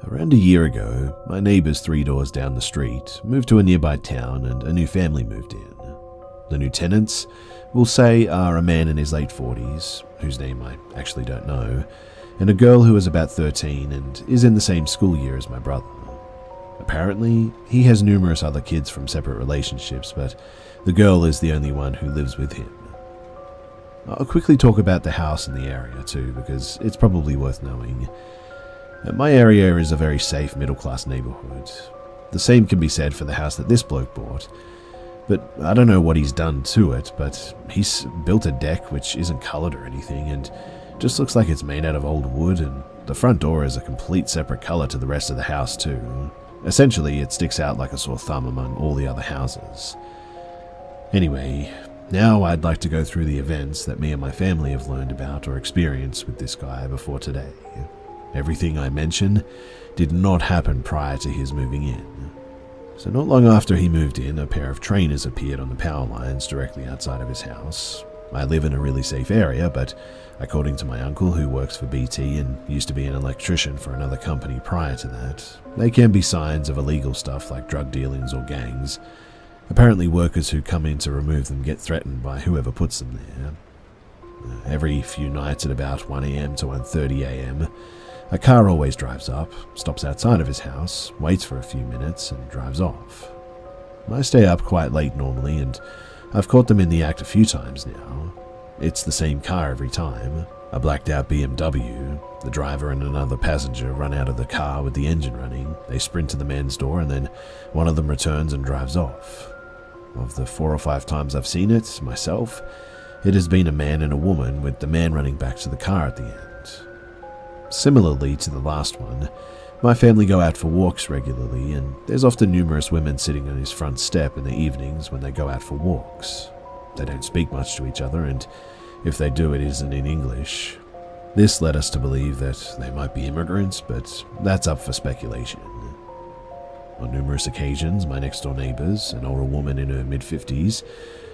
Around a year ago, my neighbours 3 doors down the street moved to a nearby town and a new family moved in. The new tenants, we'll say, are a man in his late 40s, whose name I actually don't know, and a girl who is about 13 and is in the same school year as my brother. Apparently, he has numerous other kids from separate relationships, but the girl is the only one who lives with him. I'll quickly talk about the house and the area too, because it's probably worth knowing. My area is a very safe middle-class neighbourhood. The same can be said for the house that this bloke bought. But I don't know what he's done to it, but he's built a deck which isn't coloured or anything and just looks like it's made out of old wood, and the front door is a complete separate colour to the rest of the house too. Essentially, it sticks out like a sore thumb among all the other houses. Anyway, now I'd like to go through the events that me and my family have learned about or experienced with this guy before today. Everything I mention did not happen prior to his moving in. So not long after he moved in, a pair of trainers appeared on the power lines directly outside of his house. I live in a really safe area, but according to my uncle, who works for BT and used to be an electrician for another company prior to that, they can be signs of illegal stuff like drug dealings or gangs. Apparently workers who come in to remove them get threatened by whoever puts them there. Every few nights at about 1 a.m. to 1:30 a.m., a car always drives up, stops outside of his house, waits for a few minutes, and drives off. I stay up quite late normally, and I've caught them in the act a few times now. It's the same car every time, a blacked out BMW. The driver and another passenger run out of the car with the engine running. They sprint to the man's door, and then one of them returns and drives off. Of the 4 or 5 times I've seen it, myself, it has been a man and a woman, with the man running back to the car at the end. Similarly to the last one, my family go out for walks regularly, and there's often numerous women sitting on his front step in the evenings when they go out for walks. They don't speak much to each other, and if they do, it isn't in English. This led us to believe that they might be immigrants, but that's up for speculation. On numerous occasions, my next-door neighbours, an older woman in her mid-50s,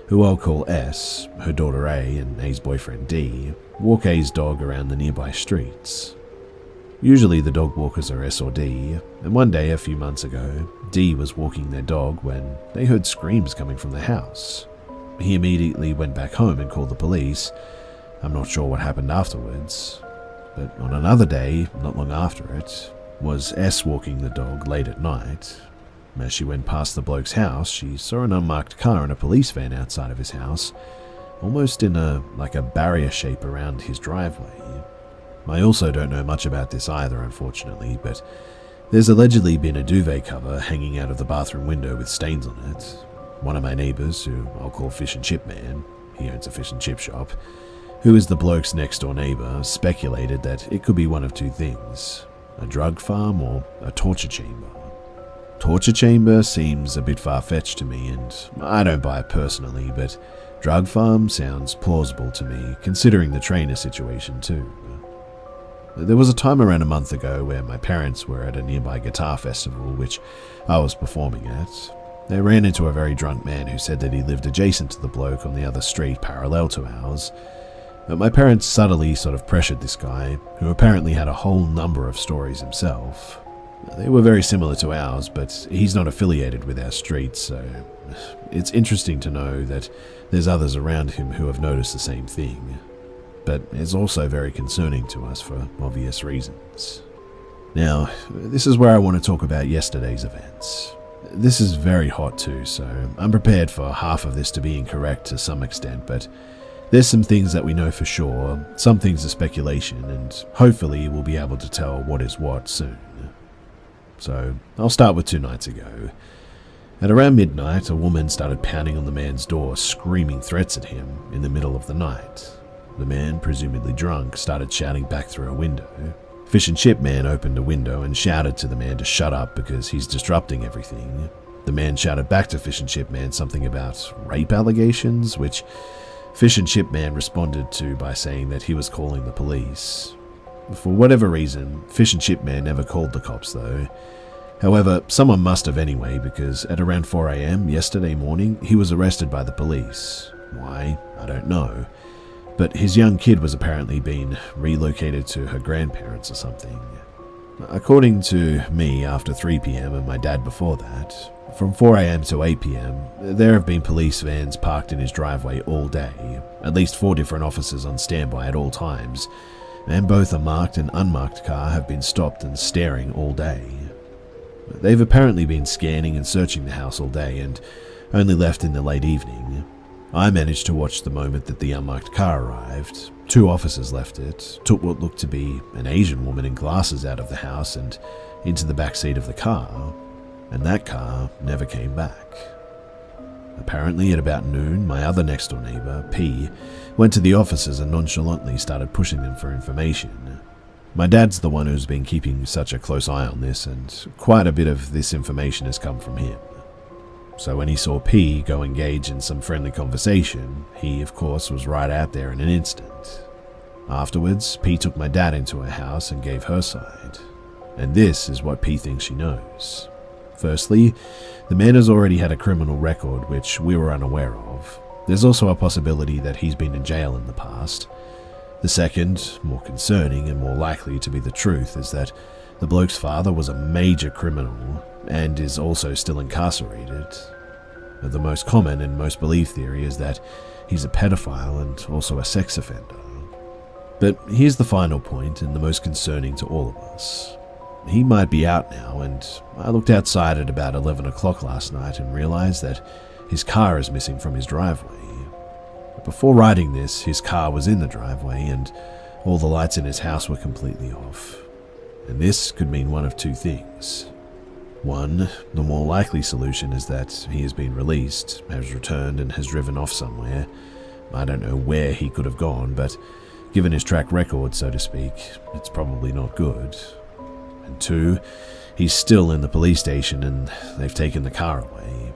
who I'll call S, her daughter A, and A's boyfriend D, walk A's dog around the nearby streets. Usually the dog walkers are S or D, and one day a few months ago, D was walking their dog when they heard screams coming from the house. He immediately went back home and called the police. I'm not sure what happened afterwards, but on another day, not long after it, was S walking the dog late at night. As she went past the bloke's house, she saw an unmarked car and a police van outside of his house, almost in a barrier shape around his driveway. I also don't know much about this either, unfortunately, but there's allegedly been a duvet cover hanging out of the bathroom window with stains on it. One of my neighbours, who I'll call Fish and Chip Man, he owns a fish and chip shop, who is the bloke's next door neighbour, speculated that it could be one of two things: a drug farm or a torture chamber. Torture chamber seems a bit far-fetched to me, and I don't buy it personally, but drug farm sounds plausible to me, considering the trainer situation too. There was a time around a month ago where my parents were at a nearby guitar festival which I was performing at. They ran into a very drunk man who said that he lived adjacent to the bloke on the other street parallel to ours. But my parents subtly sort of pressured this guy, who apparently had a whole number of stories himself. They were very similar to ours, but he's not affiliated with our street, so it's interesting to know that there's others around him who have noticed the same thing. But it's also very concerning to us for obvious reasons. Now, this is where I want to talk about yesterday's events. This is very hot too, so I'm prepared for half of this to be incorrect to some extent, but there's some things that we know for sure, some things are speculation, and hopefully we'll be able to tell what is what soon. So, I'll start with 2 nights ago. At around midnight, a woman started pounding on the man's door, screaming threats at him in the middle of the night. The man, presumably drunk, started shouting back through a window. Fish and Chip Man opened a window and shouted to the man to shut up because he's disrupting everything. The man shouted back to Fish and Chip Man something about rape allegations, which Fish and Chip Man responded to by saying that he was calling the police. For whatever reason, Fish and Chip Man never called the cops though. However, someone must have anyway, because at around 4 a.m. yesterday morning, he was arrested by the police. Why? I don't know. But his young kid was apparently being relocated to her grandparents or something. According to me, after 3 p.m. and my dad before that, from 4 a.m. to 8 p.m., there have been police vans parked in his driveway all day, at least 4 different officers on standby at all times, and both a marked and unmarked car have been stopped and staring all day. They've apparently been scanning and searching the house all day and only left in the late evening. I managed to watch the moment that the unmarked car arrived. 2 officers left it, took what looked to be an Asian woman in glasses out of the house and into the back seat of the car, and that car never came back. Apparently at about noon, my other next door neighbor, P, went to the officers and nonchalantly started pushing them for information. My dad's the one who's been keeping such a close eye on this, and quite a bit of this information has come from him. So when he saw P go engage in some friendly conversation, he of course was right out there in an instant. Afterwards, P took my dad into her house and gave her side. And this is what P thinks she knows. Firstly, the man has already had a criminal record which we were unaware of. There's also a possibility that he's been in jail in the past. The second, more concerning and more likely to be the truth, is that the bloke's father was a major criminal and is also still incarcerated. The most common and most believed theory is that he's a pedophile and also a sex offender. But here's the final point and the most concerning to all of us. He might be out now, and I looked outside at about 11 o'clock last night and realized that his car is missing from his driveway. Before writing this, his car was in the driveway and all the lights in his house were completely off. And this could mean one of 2 things. One, the more likely solution is that he has been released, has returned and has driven off somewhere. I don't know where he could have gone, but given his track record, so to speak, it's probably not good. And 2, he's still in the police station and they've taken the car away.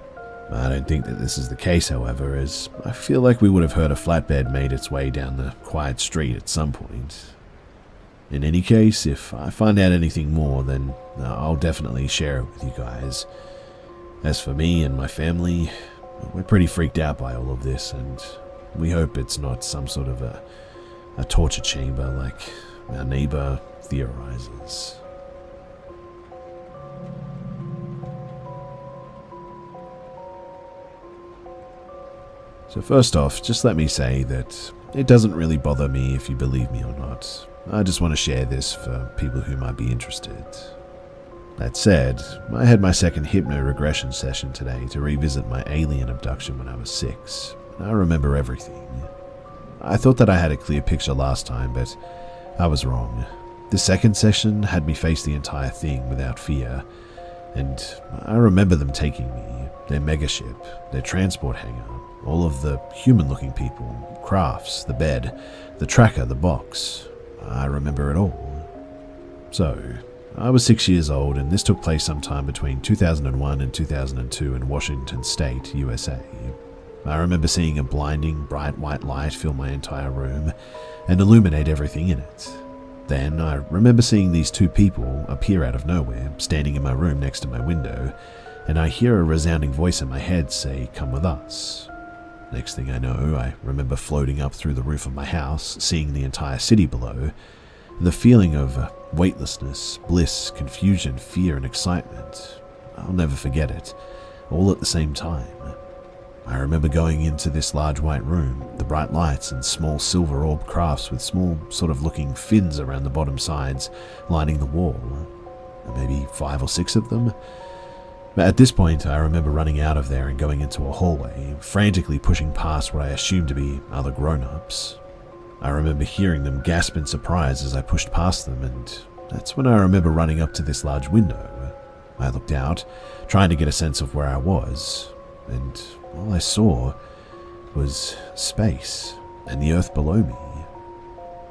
I don't think that this is the case, however, as I feel like we would have heard a flatbed made its way down the quiet street at some point. In any case, if I find out anything more, then I'll definitely share it with you guys. As for me and my family, we're pretty freaked out by all of this, and we hope it's not some sort of a torture chamber like our neighbor theorizes. So first off, just let me say that it doesn't really bother me if you believe me or not. I just want to share this for people who might be interested. That said, I had my second hypno-regression session today to revisit my alien abduction when I was 6. I remember everything. I thought that I had a clear picture last time, but I was wrong. The second session had me face the entire thing without fear, and I remember them taking me, their megaship, their transport hangar, all of the human-looking people, crafts, the bed, the tracker, the box. I remember it all. So, I was 6 years old, and this took place sometime between 2001 and 2002 in Washington State, USA. I remember seeing a blinding, bright white light fill my entire room and illuminate everything in it. Then I remember seeing these 2 people appear out of nowhere, standing in my room next to my window, and I hear a resounding voice in my head say, "Come with us." Next thing I know, I remember floating up through the roof of my house, seeing the entire city below. The feeling of weightlessness, bliss, confusion, fear, and excitement. I'll never forget it, all at the same time. I remember going into this large white room, the bright lights and small silver orb crafts with small sort of looking fins around the bottom sides lining the wall. Maybe 5 or 6 of them. But at this point, I remember running out of there and going into a hallway, frantically pushing past what I assumed to be other grown-ups. I remember hearing them gasp in surprise as I pushed past them, and that's when I remember running up to this large window. I looked out, trying to get a sense of where I was, and all I saw was space and the earth below me.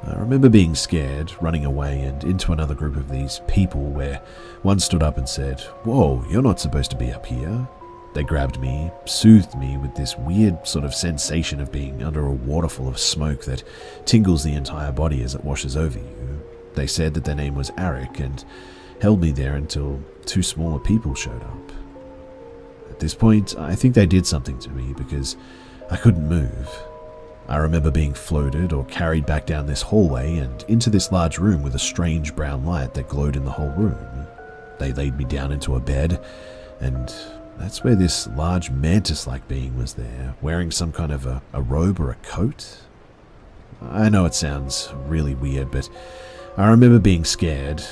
I remember being scared, running away and into another group of these people where one stood up and said, "Whoa, you're not supposed to be up here." They grabbed me, soothed me with this weird sort of sensation of being under a waterfall of smoke that tingles the entire body as it washes over you. They said that their name was Arik and held me there until 2 smaller people showed up. At this point, I think they did something to me because I couldn't move. I remember being floated or carried back down this hallway and into this large room with a strange brown light that glowed in the whole room. They laid me down into a bed, and that's where this large mantis-like being was there, wearing some kind of a robe or a coat. I know it sounds really weird, but I remember being scared,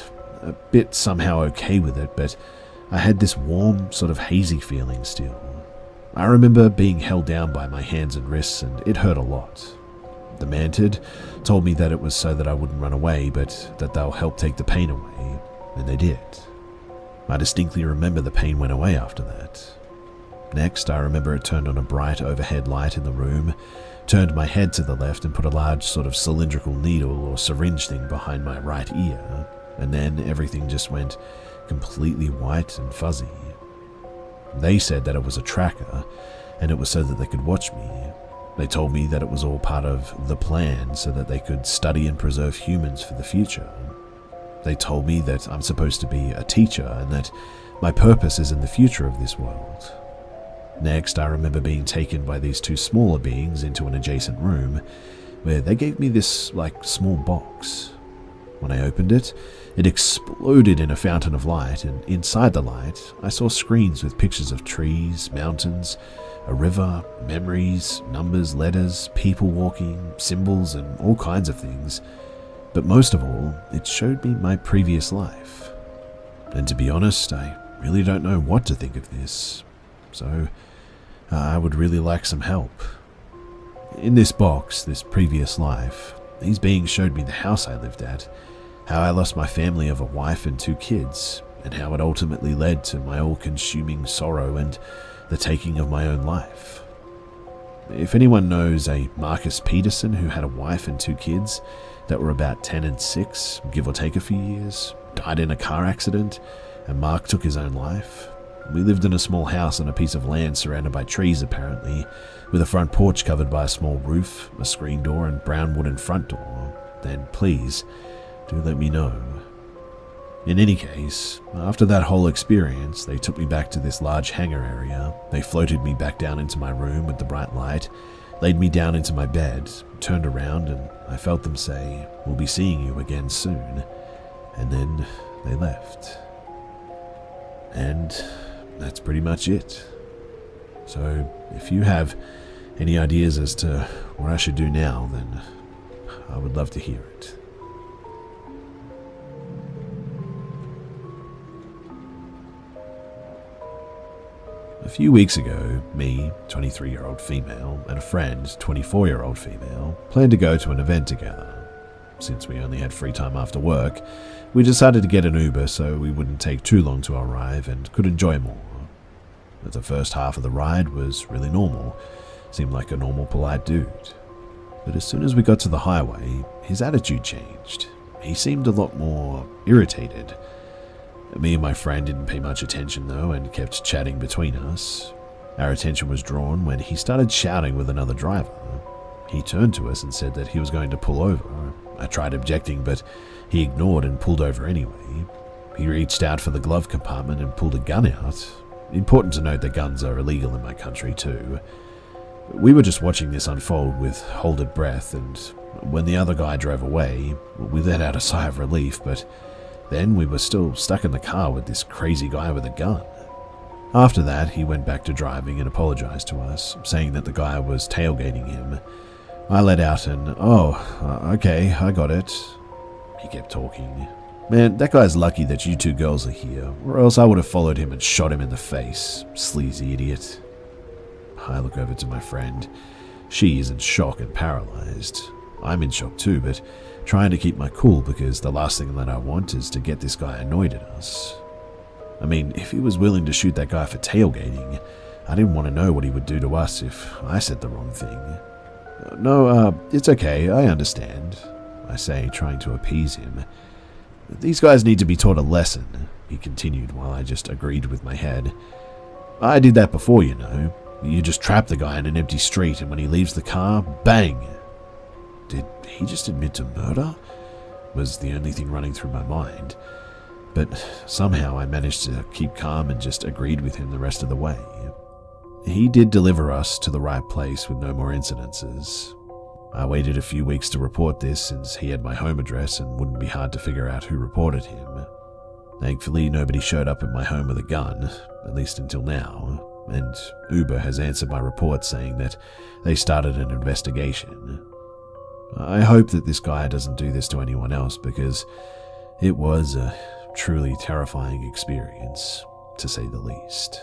a bit somehow okay with it, but I had this warm, sort of hazy feeling still. I remember being held down by my hands and wrists, and it hurt a lot. The mantid told me that it was so that I wouldn't run away, but that they'll help take the pain away, and they did. I distinctly remember the pain went away after that. Next, I remember it turned on a bright overhead light in the room, turned my head to the left and put a large sort of cylindrical needle or syringe thing behind my right ear, and then everything just went completely white and fuzzy. They said that it was a tracker, and it was so that they could watch me. They told me that it was all part of the plan so that they could study and preserve humans for the future. They told me that I'm supposed to be a teacher and that my purpose is in the future of this world. Next, I remember being taken by these two smaller beings into an adjacent room where they gave me this, small box. When I opened it, it exploded in a fountain of light, and inside the light, I saw screens with pictures of trees, mountains, a river, memories, numbers, letters, people walking, symbols, and all kinds of things. But most of all, it showed me my previous life. And to be honest, I really don't know what to think of this. So, I would really like some help. In this box, this previous life, these beings showed me the house I lived at, how I lost my family of a wife and 2 kids, and how it ultimately led to my all-consuming sorrow and the taking of my own life. If anyone knows a Marcus Peterson who had a wife and 2 kids that were about 10 and 6, give or take a few years, died in a car accident, and Mark took his own life. We lived in a small house on a piece of land surrounded by trees apparently, with a front porch covered by a small roof, a screen door and brown wooden front door. Then please, do let me know. In any case, after that whole experience, they took me back to this large hangar area. They floated me back down into my room with the bright light, laid me down into my bed, turned around, and I felt them say, "We'll be seeing you again soon." And then they left. And that's pretty much it. So if you have any ideas as to what I should do now, then I would love to hear it. A few weeks ago, me, 23-year-old female, and a friend, 24-year-old female, planned to go to an event together. Since we only had free time after work, we decided to get an Uber so we wouldn't take too long to arrive and could enjoy more. But the first half of the ride was really normal, seemed like a normal, polite dude. But as soon as we got to the highway, his attitude changed. He seemed a lot more irritated. Me and my friend didn't pay much attention though and kept chatting between us. Our attention was drawn when he started shouting with another driver. He turned to us and said that he was going to pull over. I tried objecting, but he ignored and pulled over anyway. He reached out for the glove compartment and pulled a gun out. Important to note that guns are illegal in my country too. We were just watching this unfold with holded breath, and when the other guy drove away, we let out a sigh of relief, but then we were still stuck in the car with this crazy guy with a gun. After that, he went back to driving and apologized to us, saying that the guy was tailgating him. I let out an, okay, I got it. He kept talking. Man, that guy's lucky that you 2 girls are here, or else I would have followed him and shot him in the face. Sleazy idiot. I look over to my friend. She is in shock and paralyzed. I'm in shock too, but trying to keep my cool because the last thing that I want is to get this guy annoyed at us. I mean, if he was willing to shoot that guy for tailgating, I didn't want to know what he would do to us if I said the wrong thing. No, it's okay, I understand, I say, trying to appease him. These guys need to be taught a lesson, he continued while I just agreed with my head. I did that before, you know. You just trap the guy in an empty street and when he leaves the car, bang! Did he just admit to murder? Was the only thing running through my mind. But somehow I managed to keep calm and just agreed with him the rest of the way. He did deliver us to the right place with no more incidences. I waited a few weeks to report this since he had my home address and wouldn't be hard to figure out who reported him. Thankfully, nobody showed up at my home with a gun, at least until now, and Uber has answered my report saying that they started an investigation. I hope that this guy doesn't do this to anyone else because it was a truly terrifying experience, to say the least.